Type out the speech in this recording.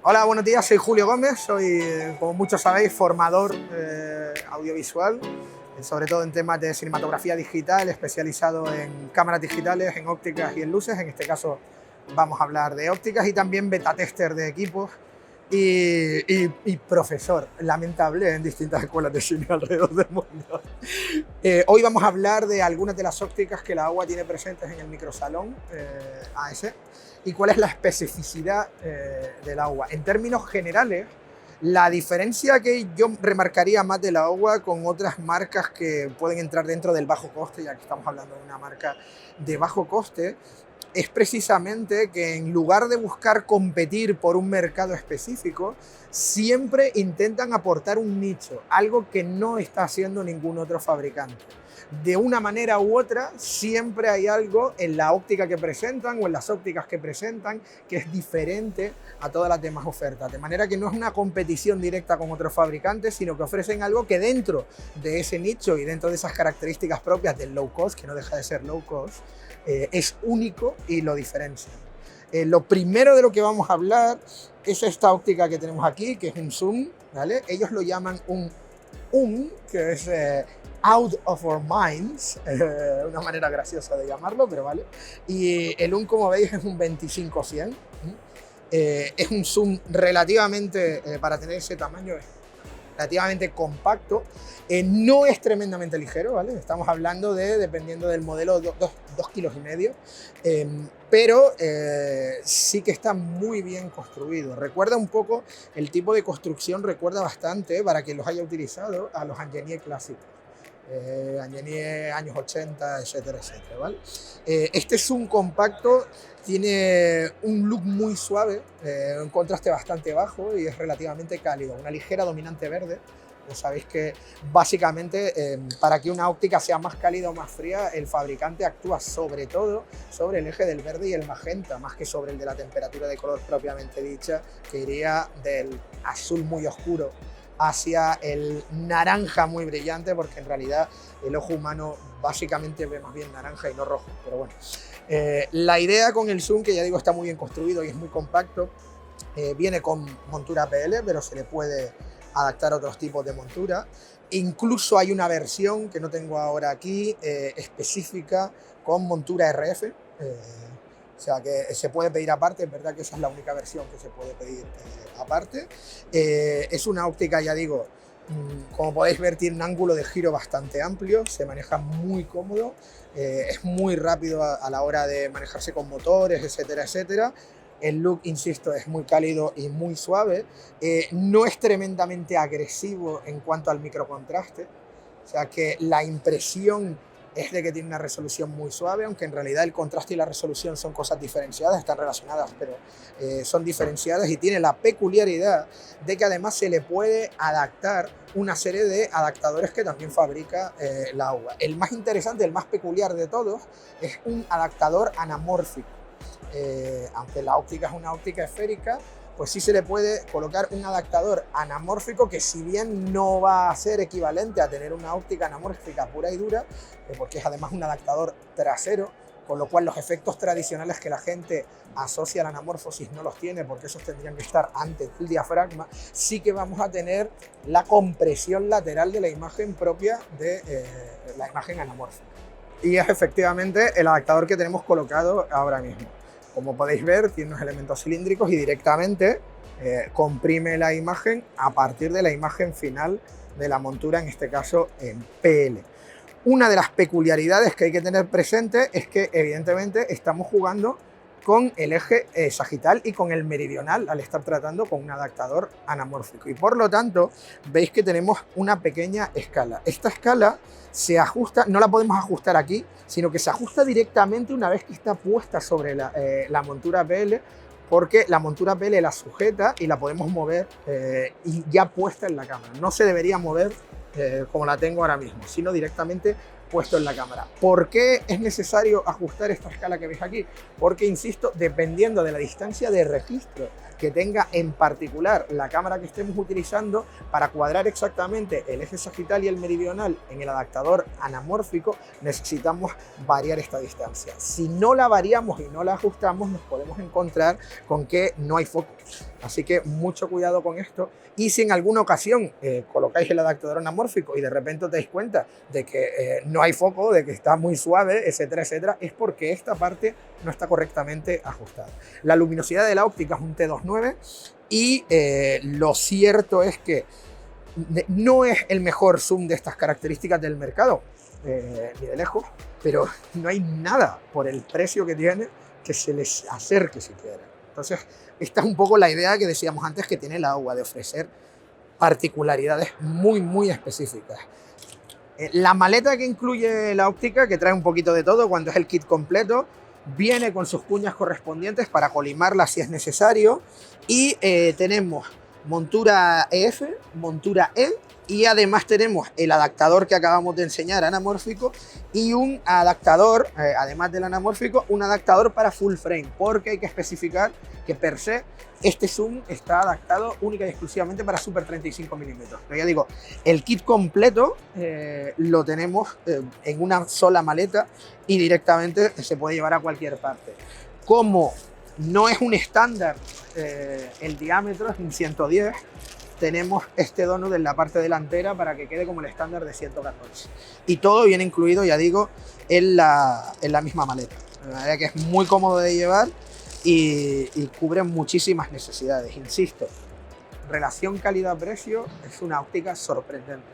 Hola, buenos días, soy Julio Gómez, soy, como muchos sabéis, formador audiovisual, sobre todo en temas de cinematografía digital, especializado en cámaras digitales, en ópticas y en luces. En este caso vamos a hablar de ópticas y también beta tester de equipos y profesor, lamentable, en distintas escuelas de cine alrededor del mundo. Hoy vamos a hablar de algunas de las ópticas que la AUA tiene presentes en el microsalón AS y cuál es la especificidad del AUA. En términos generales, la diferencia que yo remarcaría más de la AUA con otras marcas que pueden entrar dentro del bajo coste, ya que estamos hablando de una marca de bajo coste, es precisamente que en lugar de buscar competir por un mercado específico, siempre intentan aportar un nicho, algo que no está haciendo ningún otro fabricante. De una manera u otra, siempre hay algo en la óptica que presentan o en las ópticas que presentan que es diferente a todas las demás ofertas. De manera que no es una competición directa con otros fabricantes, sino que ofrecen algo que dentro de ese nicho y dentro de esas características propias del low cost, que no deja de ser low cost, es único y lo diferencia. Lo primero de lo que vamos a hablar es esta óptica que tenemos aquí, que es un zoom, ¿vale? Ellos lo llaman un que es out of our minds, una manera graciosa de llamarlo, pero vale. Y el como veis, es un 25-100. Es un zoom relativamente, para tener ese tamaño, relativamente compacto, no es tremendamente ligero, ¿vale? Estamos hablando de, dependiendo del modelo, 2,5 kilos, pero sí que está muy bien construido. Recuerda un poco, el tipo de construcción recuerda bastante, para quien los haya utilizado, a los Angenier clásicos. Angenier años 80, etcétera, etcétera, ¿vale? Este zoom compacto tiene un look muy suave, un contraste bastante bajo y es relativamente cálido, una ligera dominante verde. Pues sabéis que básicamente para que una óptica sea más cálida o más fría, el fabricante actúa sobre todo sobre el eje del verde y el magenta, más que sobre el de la temperatura de color propiamente dicha, que iría del azul muy oscuro hacia el naranja muy brillante, porque en realidad el ojo humano básicamente ve más bien naranja y no rojo, pero bueno. La idea con el zoom, que ya digo está muy bien construido y es muy compacto, viene con montura PL, pero se le puede adaptar a otros tipos de montura. Incluso hay una versión que no tengo ahora aquí, específica con montura RF, o sea que se puede pedir aparte. Es verdad que esa es la única versión que se puede pedir aparte. Es una óptica, ya digo, como podéis ver, tiene un ángulo de giro bastante amplio, se maneja muy cómodo, es muy rápido a la hora de manejarse con motores, etcétera, etcétera. El look, insisto, es muy cálido y muy suave, no es tremendamente agresivo en cuanto al microcontraste, o sea que la impresión es de que tiene una resolución muy suave, aunque en realidad el contraste y la resolución son cosas diferenciadas, están relacionadas, pero son diferenciadas, y tiene la peculiaridad de que además se le puede adaptar una serie de adaptadores que también fabrica la AUA. El más interesante, el más peculiar de todos, es un adaptador anamórfico. Aunque la óptica es una óptica esférica, pues sí se le puede colocar un adaptador anamórfico que, si bien no va a ser equivalente a tener una óptica anamórfica pura y dura, porque es además un adaptador trasero, con lo cual los efectos tradicionales que la gente asocia a la anamorfosis no los tiene, porque esos tendrían que estar antes del diafragma, sí que vamos a tener la compresión lateral de la imagen propia de la imagen anamórfica. Y es efectivamente el adaptador que tenemos colocado ahora mismo. Como podéis ver, tiene unos elementos cilíndricos y directamente comprime la imagen a partir de la imagen final de la montura, en este caso en PL. Una de las peculiaridades que hay que tener presente es que evidentemente estamos jugando con el eje sagital y con el meridional al estar tratando con un adaptador anamórfico, y por lo tanto veis que tenemos una pequeña escala. Esta escala se ajusta, no la podemos ajustar aquí, sino que se ajusta directamente una vez que está puesta sobre la montura PL, porque la montura PL la sujeta y la podemos mover y ya puesta en la cámara. No se debería mover como la tengo ahora mismo, sino directamente puesto en la cámara. ¿Por qué es necesario ajustar esta escala que veis aquí? Porque, insisto, dependiendo de la distancia de registro que tenga en particular la cámara que estemos utilizando, para cuadrar exactamente el eje sagital y el meridional en el adaptador anamórfico, necesitamos variar esta distancia. Si no la variamos y no la ajustamos, nos podemos encontrar con que no hay foco. Así que mucho cuidado con esto. Y si en alguna ocasión colocáis el adaptador anamórfico y de repente os dais cuenta de que no hay foco, de que está muy suave, etcétera, etcétera, es porque esta parte no está correctamente ajustada. La luminosidad de la óptica es un T2.9 y lo cierto es que no es el mejor zoom de estas características del mercado, ni de lejos, pero no hay nada por el precio que tiene que se les acerque siquiera. Entonces, esta es un poco la idea que decíamos antes que tiene la AUA, de ofrecer particularidades muy específicas. La maleta que incluye la óptica, que trae un poquito de todo cuando es el kit completo, viene con sus cuñas correspondientes para colimarla si es necesario, y tenemos montura EF, montura E, y además tenemos el adaptador que acabamos de enseñar, anamórfico, y un adaptador, además del anamórfico, un adaptador para full frame, porque hay que especificar que per se este zoom está adaptado única y exclusivamente para super 35 milímetros. Pero ya digo, el kit completo lo tenemos en una sola maleta y directamente se puede llevar a cualquier parte. Como no es un estándar el diámetro, es un 110, tenemos este donut en la parte delantera para que quede como el estándar de 114. Y todo viene incluido, ya digo, en la misma maleta. De manera que es muy cómodo de llevar y cubre muchísimas necesidades. Insisto, relación calidad-precio es una óptica sorprendente.